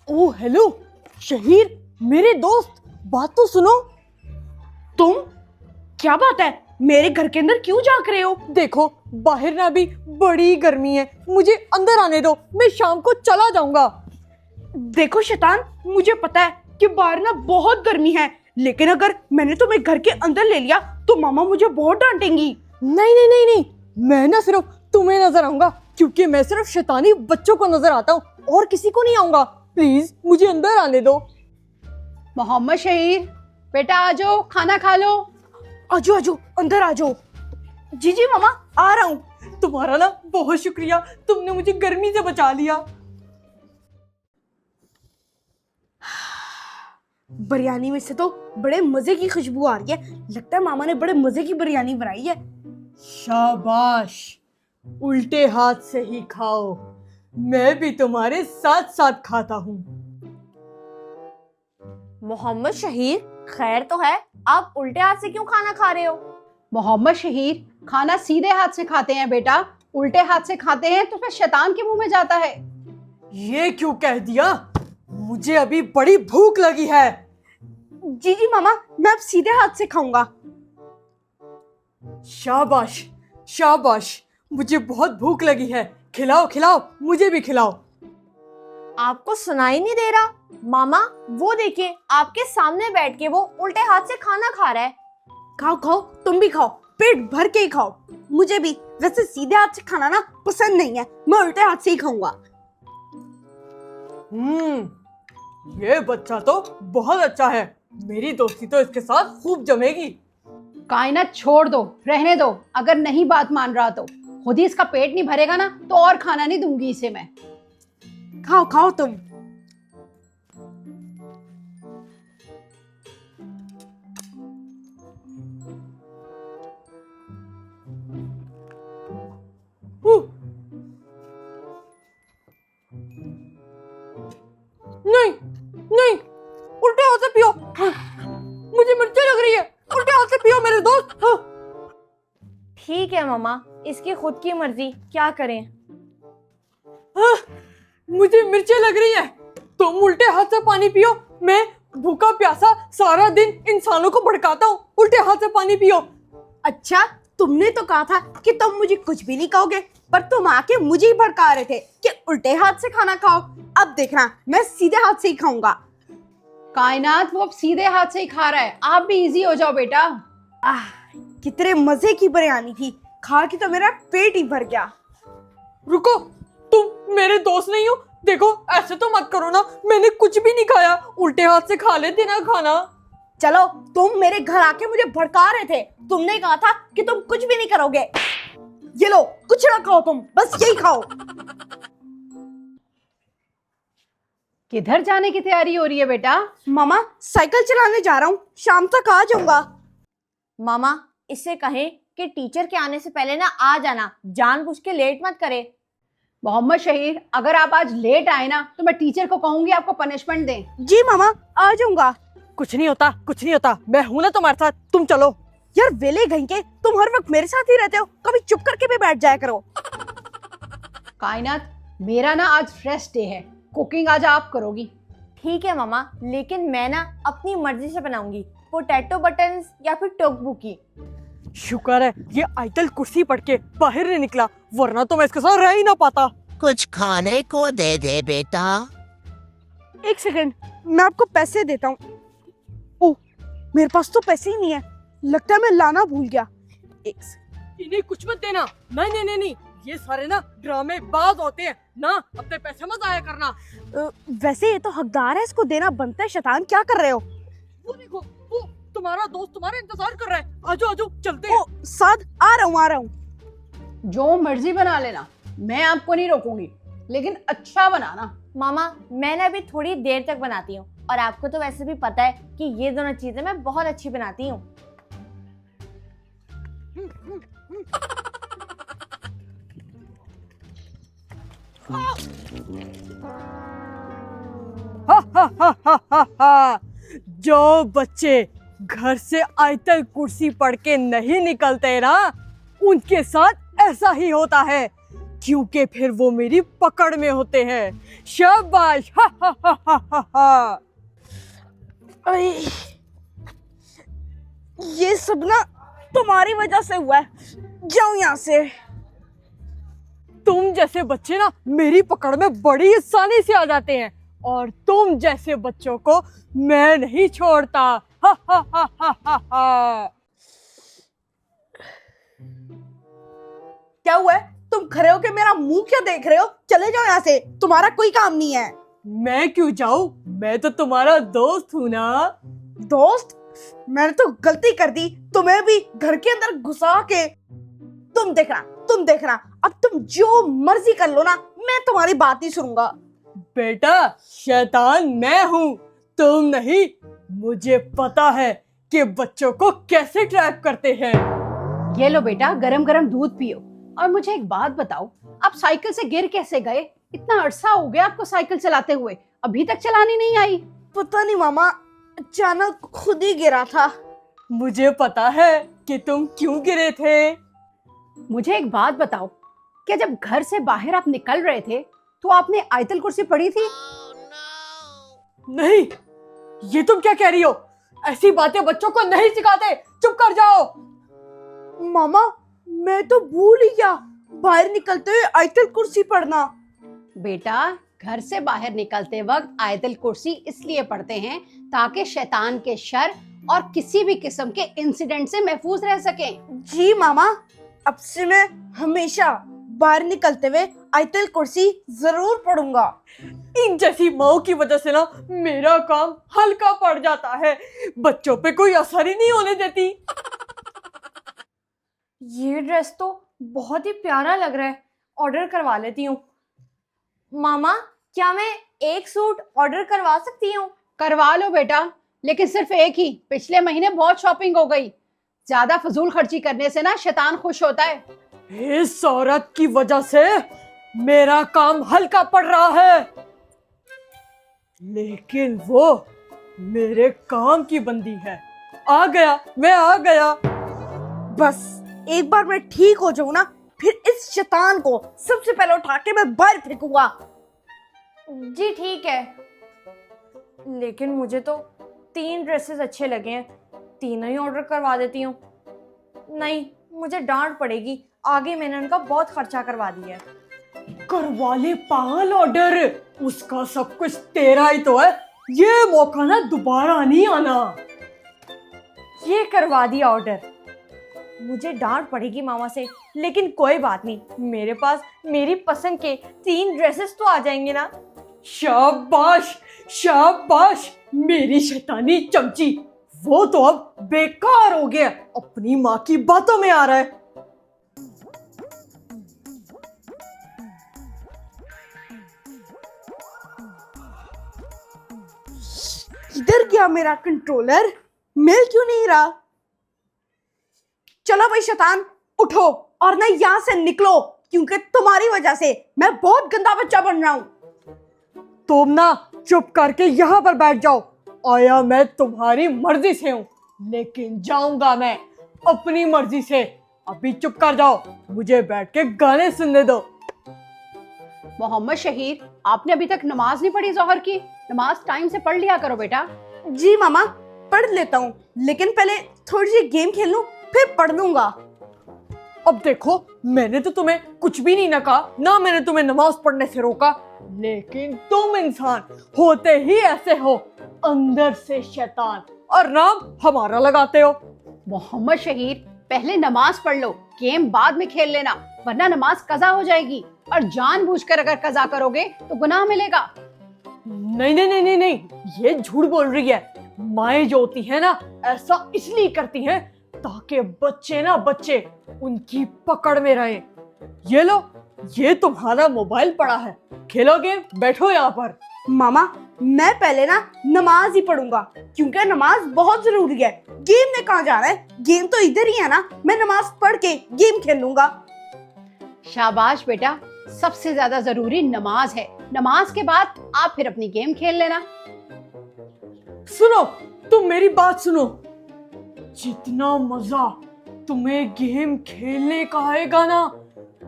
ओ hello Shaheer, मेरे दोस्त, बात तो सुनो। तुम? क्या बात है? मेरे घर के अंदर क्यों झांक रहे हो? देखो बाहर ना भी बड़ी गर्मी है, मुझे अंदर आने दो, मैं शाम को चला जाऊंगा। देखो शैतान, मुझे पता है कि बाहर ना बहुत गर्मी है, लेकिन अगर मैंने तुम्हें घर के अंदर ले लिया तो मामा मुझे बहुत डांटेंगी। नहीं नहीं नहीं नहीं, मैं ना सिर्फ तुम्हें नजर आऊंगा, क्योंकि मैं सिर्फ शैतानी बच्चों को नजर आता हूँ और किसी को नहीं आऊंगा। प्लीज मुझे अंदर आने दो। मोहम्मद शहीर, बेटा आ जाओ, खाना खा लो। आजो आजो, अंदर आजो। जी जी मामा, आ रहा हूँ। तुम्हारा ना बहुत शुक्रिया, तुमने मुझे गर्मी से बचा लिया। बिरयानी में से तो बड़े मजे की खुशबू आ रही है, लगता है मामा ने बड़े मजे की बिरयानी बनाई है। शाबाश, उल्टे हाथ से ही खाओ, मैं भी तुम्हारे साथ साथ खाता हूँ। मोहम्मद शहीर, खैर तो है, आप उल्टे हाथ से क्यों खाना खा रहे हो? मोहम्मद शहीर, खाना सीधे हाथ से खाते हैं बेटा, उल्टे हाथ से खाते हैं तो फिर शैतान के मुंह में जाता है। ये क्यों कह दिया? मुझे अभी बड़ी भूख लगी है। जी जी मामा, मैं अब सीधे हाथ से खाऊंगा। शाबाश शाबाश, मुझे बहुत भूख लगी है, खिलाओ खिलाओ, मुझे भी खिलाओ। आपको सुनाई नहीं दे रहा? मामा, वो देखिए, आपके सामने बैठ के वो उल्टे हाथ से खाना खा रहा है। खाओ खाओ, तुम भी खाओ, पेट भर के ही खाओ। मुझे भी वैसे सीधे हाथ से खाना ना पसंद नहीं है, मैं उल्टे हाथ से ही खाऊंगा। ये बच्चा तो बहुत अच्छा है, मेरी दोस्ती तो इसके साथ खूब जमेगी। कायनात छोड़ दो, रहने दो, अगर नहीं बात मान रहा तो। खुद ही इसका पेट नहीं भरेगा ना तो और खाना नहीं दूंगी इसे मैं। खाओ खाओ तुम। नहीं नहीं, उल्टे हाथ से पियो। मुझे मिर्ची लग रही है, उल्टे हाथ से पियो मेरे दोस्त। ठीक है मामा, इसकी खुद की मर्जी, क्या करें। मुझे मिर्ची लग रही है, तुम उल्टे हाथ से पानी पियो। मैं भूखा प्यासा सारा दिन इंसानों को भड़काता हूँ, उल्टे हाथ से पानी पियो। अच्छा, तुमने तो कहा था कि तुम मुझे कुछ भी नहीं कहोगे, पर तुम आके मुझे ही भड़का रहे थे कि उल्टे हाथ से खाना खाओ। अब देखना, मैं सीधे हाथ से ही खाऊंगा। कायनात, वो अब सीधे हाथ से ही खा रहा है, आप भी इजी हो जाओ बेटा। कितने मजे की बिरयानी थी, खा के तो मेरा पेट ही भर गया। रुको, तुम मेरे दोस्त नहीं हो, देखो ऐसे तो मत करो ना, मैंने कुछ भी नहीं खाया, उल्टे हाथ से खा लेते ना खाना। चलो, तुम मेरे घर आके मुझे भड़का रहे थे, तुमने कहा था कि तुम कुछ भी नहीं करोगे। ये लो, कुछ ना खाओ, तुम बस यही खाओ। किधर जाने की तैयारी हो रही है बेटा? मामा, साइकिल चलाने जा रहा हूँ, शाम तक आ जाऊंगा। मामा, इससे कहें कि टीचर के आने से पहले ना आ जाना, जानबूझ के लेट मत करे। मोहम्मद शहीर, अगर आप आज लेट आए ना तो मैं टीचर को कहूंगी आपको पनिशमेंट दें। जी मामा, आ जाऊंगा। कुछ नहीं होता, कुछ नहीं होता, मैं हूं ना तुम्हारे साथ, तुम चलो। यार वेले गई के, तुम हर वक्त मेरे साथ ही रहते हो, कभी चुप करके भी बैठ जाया करो। कायनात, मेरा ना आज रेस्ट डे है, कुकिंग आज आप करोगी। ठीक है मामा, लेकिन मैं ना अपनी मर्जी से बनाऊंगी, पोटैटो बटन्स या फिर टोकबुकी। शुक्र है ये आयतल कुर्सी पढ़ के बाहर नहीं निकला, वरना तो मैं इसके साथ रह ही ना पाता। कुछ खाने को दे दे बेटा। एक सेकंड, मैं आपको पैसे देता हूँ। ओह, मेरे पास तो पैसे ही नहीं है, लगता है मैं लाना भूल गया। एक सेकंड। इन्हें कुछ मत देना। नहीं नहीं नहीं नहीं, ये सारे ना ड्रामेबाज होते हैं ना, अपने पैसे मत आया करना। वैसे ये तो हकदार है, इसको देना बनता है। शैतान, क्या कर रहे हो? वो देखो, वो तुम्हारा दोस्त तुम्हारा इंतजार कर रहा है, आजो आजो चलते हैं। ओ साद, आ रहा हूँ। जो मर्जी बना लेना, मैं आपको नहीं रोकूंगी, लेकिन अच्छा बनाना। मामा, मैं ना अभी थोड़ी देर तक बनाती हूँ, और आपको तो वैसे भी पता है कि ये दोनों चीजें मैं बहुत अच्छी बनाती हूँ। जो बच्चे घर से आयतल कुर्सी पढ़ के नहीं निकलते ना, उनके साथ ऐसा ही होता है। क्योंकि फिर वो मेरी पकड़ में होते हैं। शाबाश, हा हा हा हा हा हा। अरे, ये सब ना तुम्हारी वजह से हुआ है। जाओ यहाँ से। तुम जैसे बच्चे ना मेरी पकड़ में बड़ी आसानी से आ जाते हैं, और तुम जैसे बच्चों को मैं नहीं छोड़ता। हा हा हा हा हा हा। क्या हुआ है? तुम खड़े होके मेरा मुंह क्यों देख रहे हो? चले जाओ यहाँ से, तुम्हारा कोई काम नहीं है। मैं क्यों जाऊं? मैं तो तुम्हारा दोस्त हूं ना। दोस्त? मैंने तो गलती कर दी, तुम्हें भी घर के अंदर घुसा के। तुम देखना, अब तुम जो मर्जी कर लो ना, मैं तुम्हारी बात नहीं सुनूंगा। बेटा, शैतान मैं हूं, तुम नहीं। मुझे पता है कि बच्चों को कैसे ट्रैप करते हैं। ये लो बेटा, गरम गरम दूध पियो। और मुझे एक बात बताओ, आप साइकिल से गिर कैसे गए? इतना अरसा हो गया आपको साइकिल चलाते हुए, अभी तक चलानी नहीं आई? पता नहीं मामा, अचानक खुद ही गिरा था। मुझे पता है कि तुम क्यों गिरे थे। मुझे एक बात बताओ, क्या जब घर से बाहर आप निकल रहे थे तो आपने आयतल कुर्सी पढ़ी थी? नहीं, ये तुम क्या कह रही हो? ऐसी बातें बच्चों को नहीं सिखाते, चुप कर जाओ। मामा, मैं तो भूल ही गया बाहर निकलते हुए आयतल कुर्सी पढ़ना। बेटा, घर से बाहर निकलते वक्त आयतल कुर्सी इसलिए पढ़ते हैं ताकि शैतान के शर और किसी भी किस्म के इंसिडेंट से महफूज रह सकें। जी मामा, अब से मैं हमेशा बाहर निकलते हुए आयतल कुर्सी जरूर पढ़ूंगा। इन जैसी माओ की वजह से ना मेरा काम हल्का पड़ जाता है, बच्चों पे कोई असर ही नहीं होने देती। ये ड्रेस तो बहुत ही प्यारा लग रहा है, ऑर्डर करवा लेती हूँ। मामा, क्या मैं एक सूट ऑर्डर करवा सकती हूँ? करवा लो बेटा, लेकिन सिर्फ एक ही। पिछले महीने बहुत शॉपिंग हो गई। ज्यादा फजूल खर्ची करने से ना शैतान खुश होता है। इस औरत की वजह से मेरा काम हल्का पड़ रहा है, लेकिन वो मेरे काम की बंदी है। मैं आ गया। बस एक बार मैं ठीक हो जाऊं ना, फिर इस शैतान को सबसे पहले उठा के मैं बाहर फेंकूंगा। जी ठीक है, लेकिन मुझे तो 3 ड्रेसेस अच्छे लगे हैं, तीनों ही ऑर्डर करवा देती हूँ। नहीं, मुझे डांट पड़ेगी, आगे मैंने उनका बहुत खर्चा करवा दिया है। करवा ले पागल ऑर्डर, उसका सब कुछ तेरा ही तो है। ये मौका ना दोबारा नहीं आना। ये करवा दिया ऑर्डर। मुझे डांट पड़ेगी मामा से, लेकिन कोई बात नहीं, मेरे पास मेरी पसंद के 3 ड्रेसेस तो आ जाएंगे ना। शाबाश शाबाश, मेरी शैतानी चमची। वो तो अब बेकार हो गया, अपनी माँ की बातों में आ रहा है। इधर गया मेरा कंट्रोलर, मिल क्यों नहीं रहा? चलो भाई शैतान, उठो और ना यहाँ से निकलो, क्योंकि तुम्हारी वजह से मैं बहुत गंदा बच्चा बन रहा हूँ। तुम ना चुप करके यहाँ पर बैठ जाओ। आया मैं तुम्हारी मर्जी से हूँ, लेकिन जाऊंगा मैं अपनी मर्जी से। अभी चुप कर जाओ, मुझे बैठ के गाने सुनने दो। मोहम्मद शहीद, आपने अभी तक नमाज नहीं पढ़ी जोहर की? नमाज टाइम से पढ़ लिया करो बेटा। जी मामा, पढ़ लेता हूँ, लेकिन पहले थोड़ी सी गेम खेल लूं, फिर पढ़ लूंगा। अब देखो, मैंने तो तुम्हें कुछ भी नहीं ना कहा, ना मैंने तुम्हें नमाज पढ़ने से रोका, लेकिन तुम इंसान होते ही ऐसे हो, अंदर से शैतान, और नाम हमारा लगाते हो। मोहम्मद शहीद, पहले नमाज पढ़ लो, गेम बाद में खेल लेना, वरना नमाज कज़ा हो जाएगी। और जानबूझकर अगर कज़ा करोगे तो गुनाह मिलेगा। नहीं नहीं नहीं नहीं नहीं, ये झूठ बोल रही है। माएं जो होती है ना, ऐसा इसलिए करती हैं ताकि बच्चे उनकी पकड़ में रहे। ये लो, ये तुम्हारा मोबाइल पड़ा है, खेलोगे? बैठो यहाँ पर। मामा, मैं पहले ना नमाज ही पढ़ूंगा, क्योंकि नमाज बहुत जरूरी है। गेम में कहाँ जाना है? गेम तो इधर ही है ना, मैं नमाज पढ़ के गेम खेल लूंगा। शाबाश बेटा, सबसे ज्यादा जरूरी नमाज है। नमाज के बाद आप फिर अपनी गेम खेल लेना। सुनो, तुम मेरी बात सुनो। जितना मजा तुम्हें गेम खेलने का आएगा ना,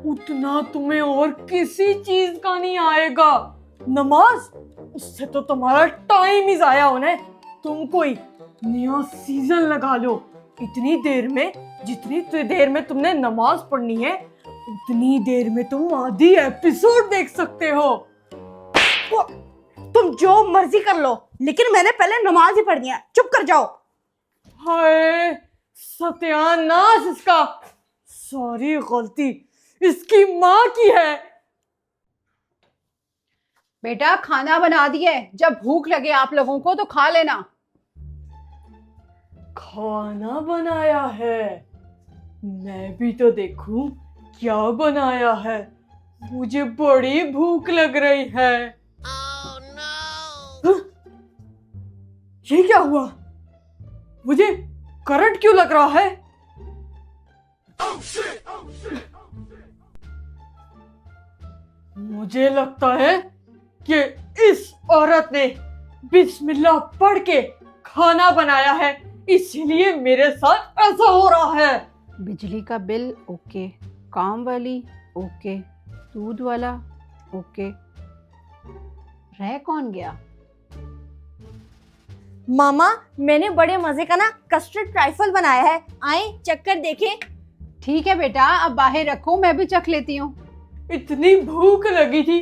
उतना तुम्हें और किसी चीज का नहीं आएगा। नमाज, उससे तो तुम्हारा टाइम ही जाया होना है। तुम कोई नया सीजन लगा लो। इतनी देर में, जितनी देर में तुमने नमाज पढ़नी है, उतनी देर में तुम आधी एपिसोड देख सकते हो। तुम जो मर्जी कर लो, लेकिन मैंने पहले नमाज ही पढ़नी है। चुप कर जाओ। हाय सत्यानाश इसका। सारी गलती इसकी माँ की है। बेटा खाना बना दिए, जब भूख लगे आप लोगों को तो खा लेना। खाना बनाया है? मैं भी तो देखूं क्या बनाया है। मुझे बड़ी भूख लग रही है। Oh no! हाँ? ये क्या हुआ? मुझे करंट क्यों लग रहा है? मुझे लगता है कि इस औरत ने बिस्मिल्लाह पढ़ के खाना बनाया है, इसीलिए मेरे साथ ऐसा हो रहा है। बिजली का बिल ओके, काम वाली ओके, दूध वाला ओके, रह कौन गया? मामा, मैंने बड़े मजे का ना कस्टर्ड ट्राइफल बनाया है, आए चक्कर देखें। ठीक है बेटा, अब बाहर रखो, मैं भी चख लेती हूँ। इतनी भूख लगी थी।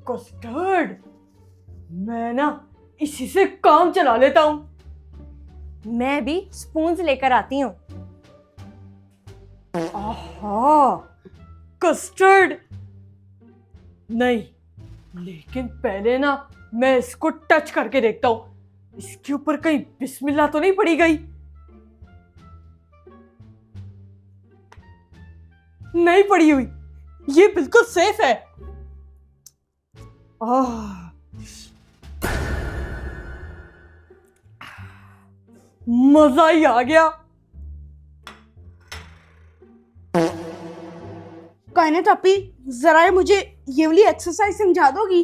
कस्टर्ड, मैं ना इसी से काम चला लेता हूँ। मैं भी स्पून्स लेकर आती हूँ। आहा, कस्टर्ड नहीं, लेकिन पहले ना मैं इसको टच करके देखता हूँ। इसके ऊपर कहीं बिस्मिल्लाह तो नहीं पड़ी गई? नहीं पड़ी हुई, ये बिल्कुल सेफ है। मजा ही आ गया। कायनात आपी, जरा ये मुझे ये वाली एक्सरसाइज समझा दोगी?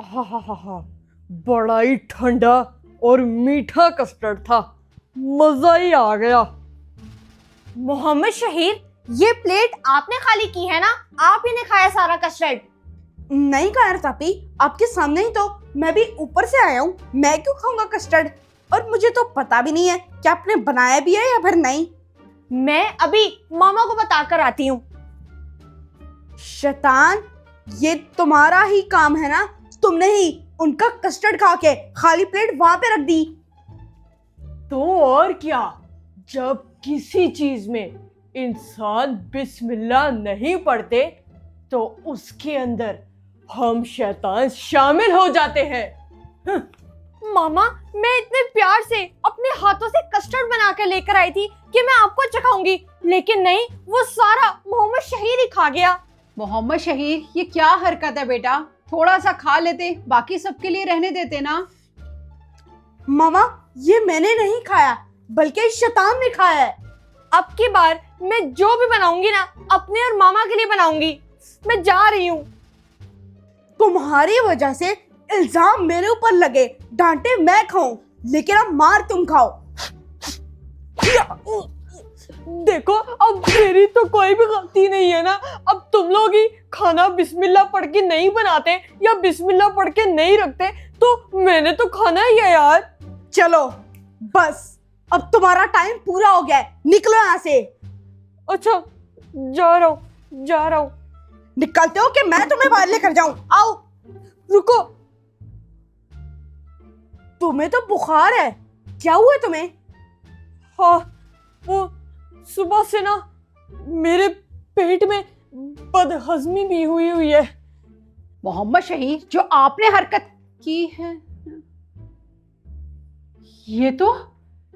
हा, बड़ा ही ठंडा और मीठा कस्टर्ड था, मजा ही आ गया। मोहम्मद शहीर, ये प्लेट आपने खाली की है ना? आप ही ने खाया सारा कस्टर्ड? नहीं कायनात आपी, आपके सामने ही तो। मैं भी ऊपर से आया हूँ, मैं क्यों खाऊंगा कस्टर्ड? और मुझे तो पता भी नहीं है कि आपने बनाया भी है या फिर नहीं। मैं अभी मामा को बता कर आती हूँ। शैतान, ये तुम्हारा ही काम है ना? तुमने ही उनका कस्टर्ड खा के खाली प्लेट वहां पे रख दी। तो और क्या, जब किसी चीज में इंसान बिस्मिल्लाह नहीं पढ़ते तो उसके अंदर हम शैतान शामिल हो जाते हैं। मामा, मैं इतने प्यार से अपने हाथों से कस्टर्ड बना कर लेकर आई थी कि मैं आपको चखाऊंगी, लेकिन नहीं, वो सारा मोहम्मद शहीर ही खा गया। मोहम्मद शहीर, ये क्या हरकत है बेटा? थोड़ा सा खा लेते, बाकी सबके लिए रहने देते ना। मामा, ये मैंने नहीं खाया, बल्कि शैतान ने खाया है। अब की बार मैं जो भी बनाऊंगी ना, अपने और मामा के लिए बनाऊंगी। मैं जा रही हूँ। तुम्हारी वजह से इल्जाम मेरे ऊपर लगे, डांटे मैं खाऊं, लेकिन अब मार तुम खाओ। देखो, अब मेरी तो कोई भी गलती नहीं है ना। अब तुम लोग ही खाना बिस्मिल्लाह पढ़ के नहीं बनाते या बिस्मिल्लाह पढ़ के नहीं रखते, तो मैंने तो खाना ही है यार। चलो बस, अब तुम्हारा टाइम पूरा हो गया है, निकलो यहाँ से। अच्छा, जा रहा हूँ। निकलते हो कि मैं तुम्हें बाहर लेकर जाऊं? आओ। रुको। तुम्हें तो बुखार है, क्या हुआ तुम्हें? हाँ, वो सुबह से ना मेरे पेट में बदहजमी भी हुई है। मोहम्मद शहीर, जो आपने हरकत की है, ये तो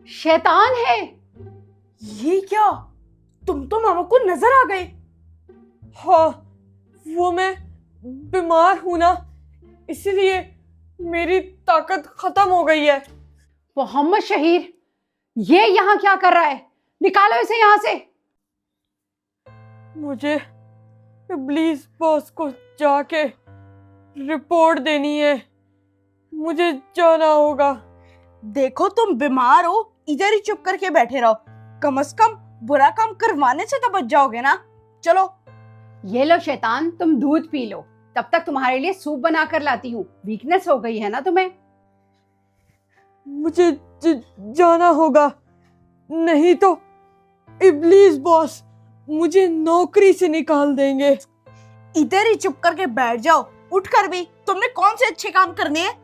शैतान है। ये क्या? तुम तो मामा को नजर आ गए। हाँ, वो मैं बीमार हूं ना, इसलिए मेरी ताकत खत्म हो गई है। मोहम्मद शहीर, ये यहाँ क्या कर रहा है? निकालो इसे यहाँ से। मुझे इब्लीस बॉस को जाके रिपोर्ट देनी है। मुझे जाना होगा। देखो, तुम बीमार हो, इधर ही चुप करके बैठे रहो। कम से कम बुरा काम करवाने से तो बच जाओगे ना। चलो। ये लो शैतान, तुम दूध पी लो, तब तक तुम्हारे लिए सूप बना कर लाती हूँ। वीकनेस हो गई है ना तुम्हें? मुझे जाना होगा, नहीं तो इब्लीस बॉस मुझे नौकरी से निकाल देंगे। इधर ही चुप करके बैठ जाओ, उठकर भी तुमने कौन से अच्छे काम करने हैं?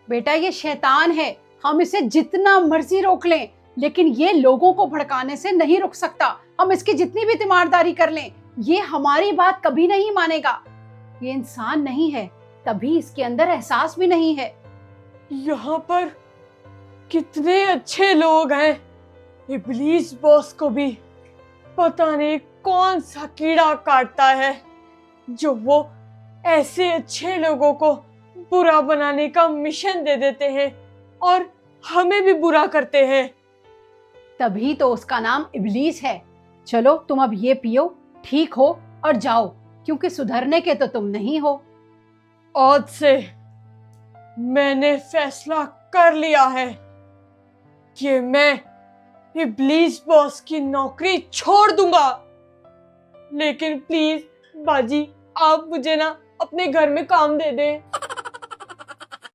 बेटा ये शैतान है, हम इसे जितना मर्जी रोक लें, लेकिन ये लोगों को भड़काने से नहीं रुक सकता। हम इसकी जितनी भी तीमारदारी कर लें, ये हमारी बात कभी नहीं मानेगा। ये इंसान नहीं है, तभी इसके अंदर एहसास भी नहीं है। यहाँ पर कितने अच्छे लोग हैं, इब्लीस बॉस को भी पता नहीं कौन सा कीड़ा काटता है जो वो ऐसे अच्छे लोगों को बुरा बनाने का मिशन दे देते हैं और हमें भी बुरा करते हैं। तभी तो उसका नाम इब्लीस है। चलो तुम अब ये पियो, ठीक हो और जाओ, क्योंकि सुधरने के तो तुम नहीं हो। आज से मैंने फैसला कर लिया है कि मैं इब्लीस बॉस की नौकरी छोड़ दूंगा। लेकिन प्लीज बाजी, आप मुझे ना अपने घर में काम दे दें।